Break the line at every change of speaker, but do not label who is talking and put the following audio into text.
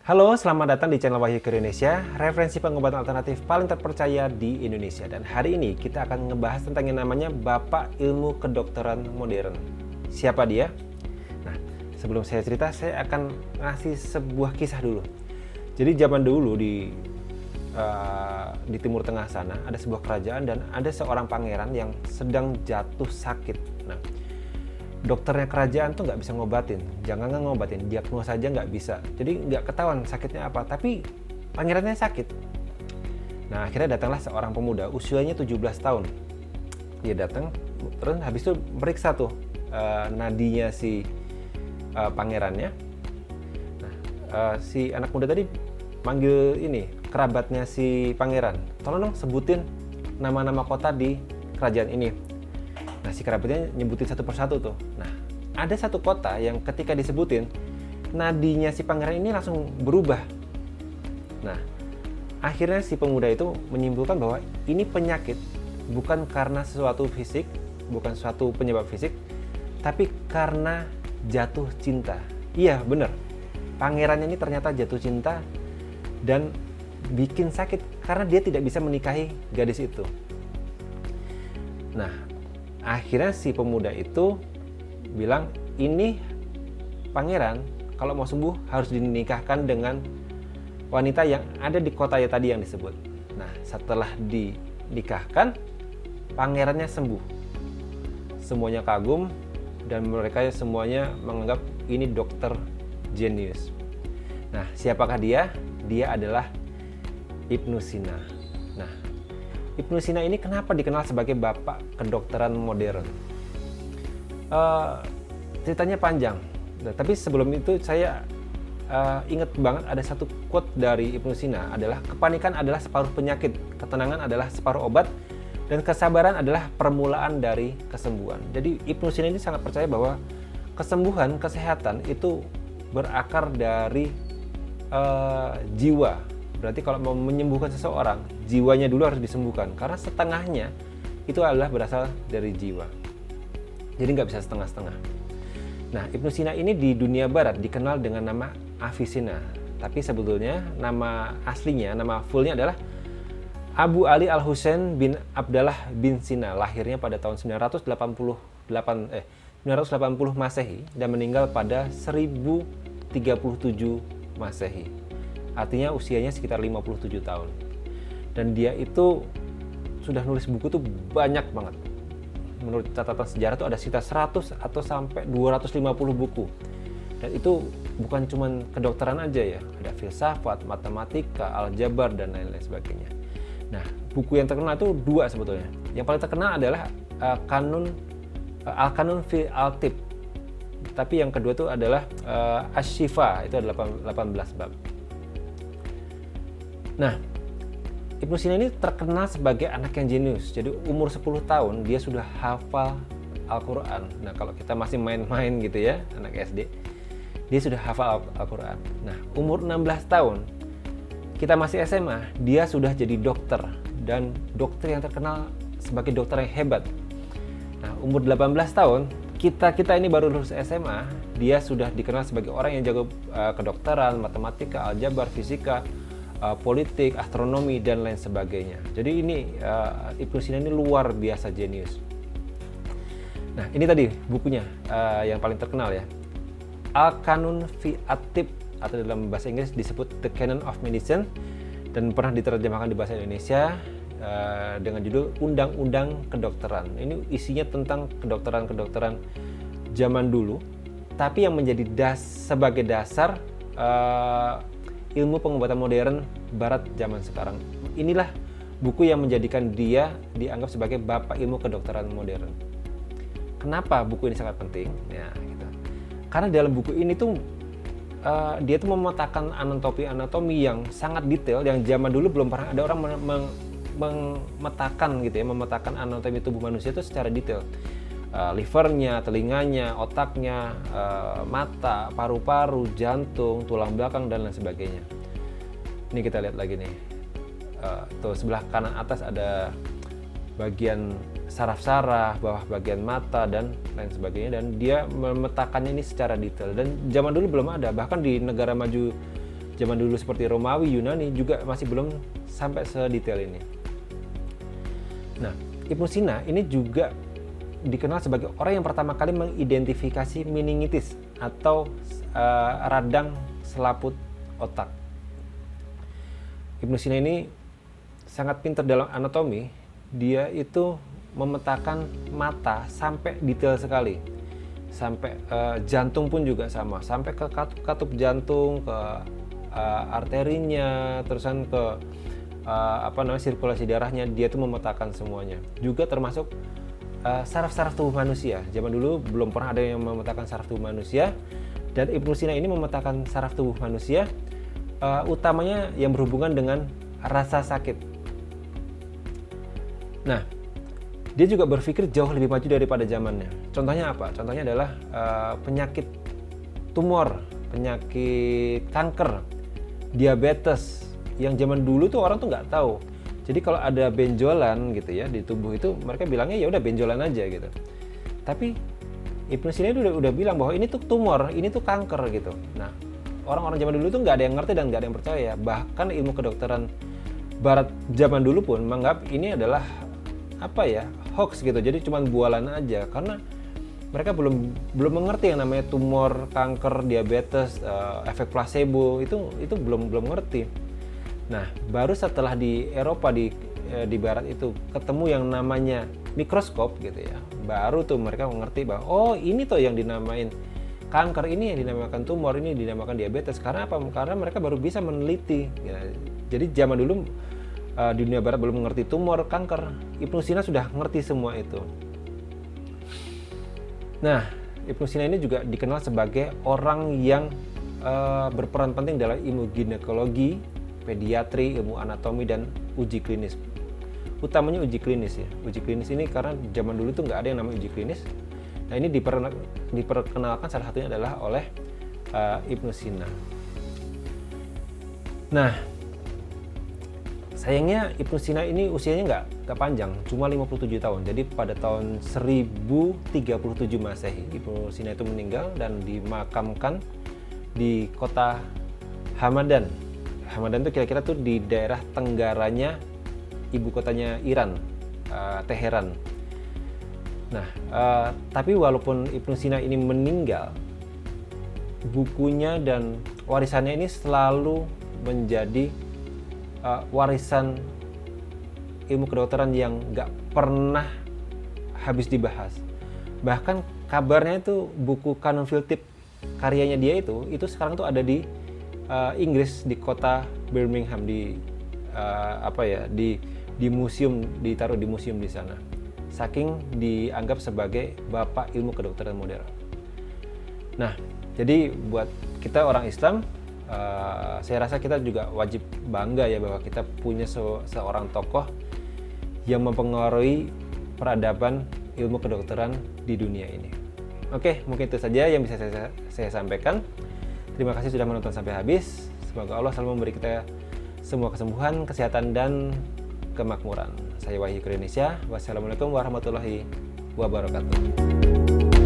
Halo, selamat datang di channel Wahyu Ke Indonesia, referensi pengobatan alternatif paling terpercaya di Indonesia. Dan hari ini kita akan ngebahas tentang yang namanya Bapak Ilmu Kedokteran Modern. Siapa dia? Nah, sebelum saya cerita, saya akan ngasih sebuah kisah dulu. Jadi zaman dulu di Timur Tengah sana ada sebuah kerajaan dan ada seorang pangeran yang sedang jatuh sakit. Nah, dokternya kerajaan tuh nggak bisa ngobatin, jangan nggak ngobatin, diagnosa aja nggak bisa. Jadi nggak ketahuan sakitnya apa, tapi pangerannya sakit. Nah, akhirnya datanglah seorang pemuda, usianya 17 tahun. Dia datang, terus habis itu meriksa tuh nadinya si pangerannya. Nah, si anak muda tadi manggil ini, kerabatnya si pangeran. Tolong dong sebutin nama-nama kota di kerajaan ini. Nah, si kerabatnya nyebutin satu persatu tuh. Nah, ada satu kota yang ketika disebutin, nadinya si pangeran ini langsung berubah. Nah, akhirnya si pemuda itu menyimpulkan bahwa ini penyakit bukan karena sesuatu fisik, bukan suatu penyebab fisik, tapi karena jatuh cinta. Iya, bener. Pangerannya ini ternyata jatuh cinta dan bikin sakit karena dia tidak bisa menikahi gadis itu. Nah, akhirnya si pemuda itu bilang, ini pangeran kalau mau sembuh harus dinikahkan dengan wanita yang ada di kota tadi yang disebut. Nah, setelah dinikahkan, pangerannya sembuh. Semuanya kagum dan mereka semuanya menganggap ini dokter jenius. Nah, siapakah dia? Dia adalah Ibnu Sina. Nah, Ibnu Sina ini kenapa dikenal sebagai bapak kedokteran modern? Ceritanya panjang. Nah, tapi sebelum itu saya ingat banget ada satu quote dari Ibnu Sina adalah, kepanikan adalah separuh penyakit, ketenangan adalah separuh obat, dan kesabaran adalah permulaan dari kesembuhan. Jadi Ibnu Sina ini sangat percaya bahwa kesembuhan, kesehatan itu berakar dari jiwa. Berarti kalau mau menyembuhkan seseorang, jiwanya dulu harus disembuhkan, karena setengahnya itu adalah berasal dari jiwa. Jadi nggak bisa setengah-setengah. Nah, Ibnu Sina ini di dunia barat dikenal dengan nama Avicenna, tapi sebetulnya nama aslinya, nama fullnya adalah Abu Ali Al-Husain bin Abdallah bin Sina. Lahirnya pada tahun 980 Masehi dan meninggal pada 1037 Masehi. Artinya usianya sekitar 57 tahun. Dan dia itu sudah nulis buku tuh banyak banget. Menurut catatan sejarah tuh ada sekitar 100 atau sampai 250 buku. Dan itu bukan cuma kedokteran aja ya, ada filsafat, matematika, aljabar, dan lain-lain sebagainya. Nah, buku yang terkenal itu dua sebetulnya. Yang paling terkenal adalah Al-Qanun fi Al-Tib. Tapi yang kedua itu adalah Asy-Syifa, itu ada 18 bab. Nah, Ibnu Sina ini terkenal sebagai anak yang jenius. Jadi umur 10 tahun dia sudah hafal Al-Quran. Nah, kalau kita masih main-main gitu ya, anak SD, dia sudah hafal Al-Quran. Nah, umur 16 tahun, kita masih SMA, dia sudah jadi dokter. Dan dokter yang terkenal sebagai dokter yang hebat. Nah, umur 18 tahun, kita ini baru lulus SMA, dia sudah dikenal sebagai orang yang jago kedokteran, matematika, aljabar, fisika, politik, astronomi, dan lain sebagainya. Jadi ini Ibnu Sina ini luar biasa jenius. Nah, ini tadi bukunya yang paling terkenal ya, Al-Qanun fi At-Tib, atau dalam bahasa Inggris disebut The Canon of Medicine, dan pernah diterjemahkan di bahasa Indonesia dengan judul Undang-Undang Kedokteran. Ini isinya tentang kedokteran zaman dulu, tapi yang menjadi sebagai dasar ilmu pengobatan modern barat zaman sekarang. Inilah buku yang menjadikan dia dianggap sebagai bapak ilmu kedokteran modern. Kenapa buku ini sangat penting? Ya, gitu. Karena dalam buku ini tuh dia tuh memetakan anatomi yang sangat detail, yang zaman dulu belum pernah ada orang memetakan gitu ya, memetakan anatomi tubuh manusia itu secara detail. Livernya, telinganya, otaknya, mata, paru-paru, jantung, tulang belakang, dan lain sebagainya. Ini kita lihat lagi nih. Tuh sebelah kanan atas ada bagian saraf-saraf, bawah bagian mata, dan lain sebagainya. Dan dia memetakannya ini secara detail. Dan zaman dulu belum ada, bahkan di negara maju zaman dulu seperti Romawi, Yunani juga masih belum sampai sedetail ini. Nah, Ibnu Sina ini juga dikenal sebagai orang yang pertama kali mengidentifikasi meningitis atau radang selaput otak. Ibnu Sina ini sangat pintar dalam anatomi. Dia itu memetakan mata sampai detail sekali, sampai jantung pun juga sama, sampai ke katup jantung, ke arterinya, terusan ke sirkulasi darahnya. Dia tuh memetakan semuanya. Juga termasuk saraf-saraf tubuh manusia. Zaman dulu belum pernah ada yang memetakan saraf tubuh manusia, dan Ibnu Sina ini memetakan saraf tubuh manusia, utamanya yang berhubungan dengan rasa sakit. Nah, dia juga berpikir jauh lebih maju daripada zamannya. Contohnya apa? Contohnya adalah penyakit tumor, penyakit kanker, diabetes, yang zaman dulu tuh orang tuh nggak tahu. Jadi kalau ada benjolan gitu ya di tubuh itu, mereka bilangnya ya udah benjolan aja gitu. Tapi Ibnu Sina itu udah bilang bahwa ini tuh tumor, ini tuh kanker gitu. Nah, orang-orang zaman dulu tuh nggak ada yang ngerti dan nggak ada yang percaya. Bahkan ilmu kedokteran Barat zaman dulu pun menganggap ini adalah hoax gitu. Jadi cuma bualan aja, karena mereka belum mengerti yang namanya tumor, kanker, diabetes, efek placebo itu belum ngerti. Nah, baru setelah di Eropa di Barat itu ketemu yang namanya mikroskop gitu ya, baru tuh mereka mengerti bahwa oh ini tuh yang dinamain kanker, ini yang dinamakan tumor, ini dinamakan diabetes. Karena apa? Karena mereka baru bisa meneliti ya. Jadi zaman dulu di dunia Barat belum mengerti tumor, kanker. Ibnu Sina sudah ngerti semua itu. Nah, Ibnu Sina ini juga dikenal sebagai orang yang berperan penting dalam ilmu ginekologi, pediatri, ilmu anatomi, dan uji klinis. Utamanya uji klinis ya. Uji klinis ini karena zaman dulu tuh nggak ada yang namanya uji klinis. Nah, ini diperkenalkan salah satunya adalah oleh Ibnu Sina. Nah, sayangnya Ibnu Sina ini usianya nggak panjang, cuma 57 tahun. Jadi pada tahun 1037 Masehi, Ibnu Sina itu meninggal dan dimakamkan di kota Hamadan. Hamadan itu kira-kira tuh di daerah tenggaranya ibu kotanya Iran, Teheran. Nah, tapi walaupun Ibnu Sina ini meninggal, bukunya dan warisannya ini selalu menjadi warisan ilmu kedokteran yang nggak pernah habis dibahas. Bahkan kabarnya itu buku Kanun Filtip karyanya dia itu sekarang tuh ada di Inggris, di kota Birmingham, di museum, ditaruh di museum di sana. Saking dianggap sebagai bapak ilmu kedokteran modern. Nah, jadi buat kita orang Islam, saya rasa kita juga wajib bangga ya bahwa kita punya seorang tokoh yang mempengaruhi peradaban ilmu kedokteran di dunia ini. Oke, mungkin itu saja yang bisa saya sampaikan. Terima kasih sudah menonton sampai habis. Semoga Allah selalu memberi kita semua kesembuhan, kesehatan, dan kemakmuran. Saya Wahyu Indonesia. Wassalamualaikum warahmatullahi wabarakatuh.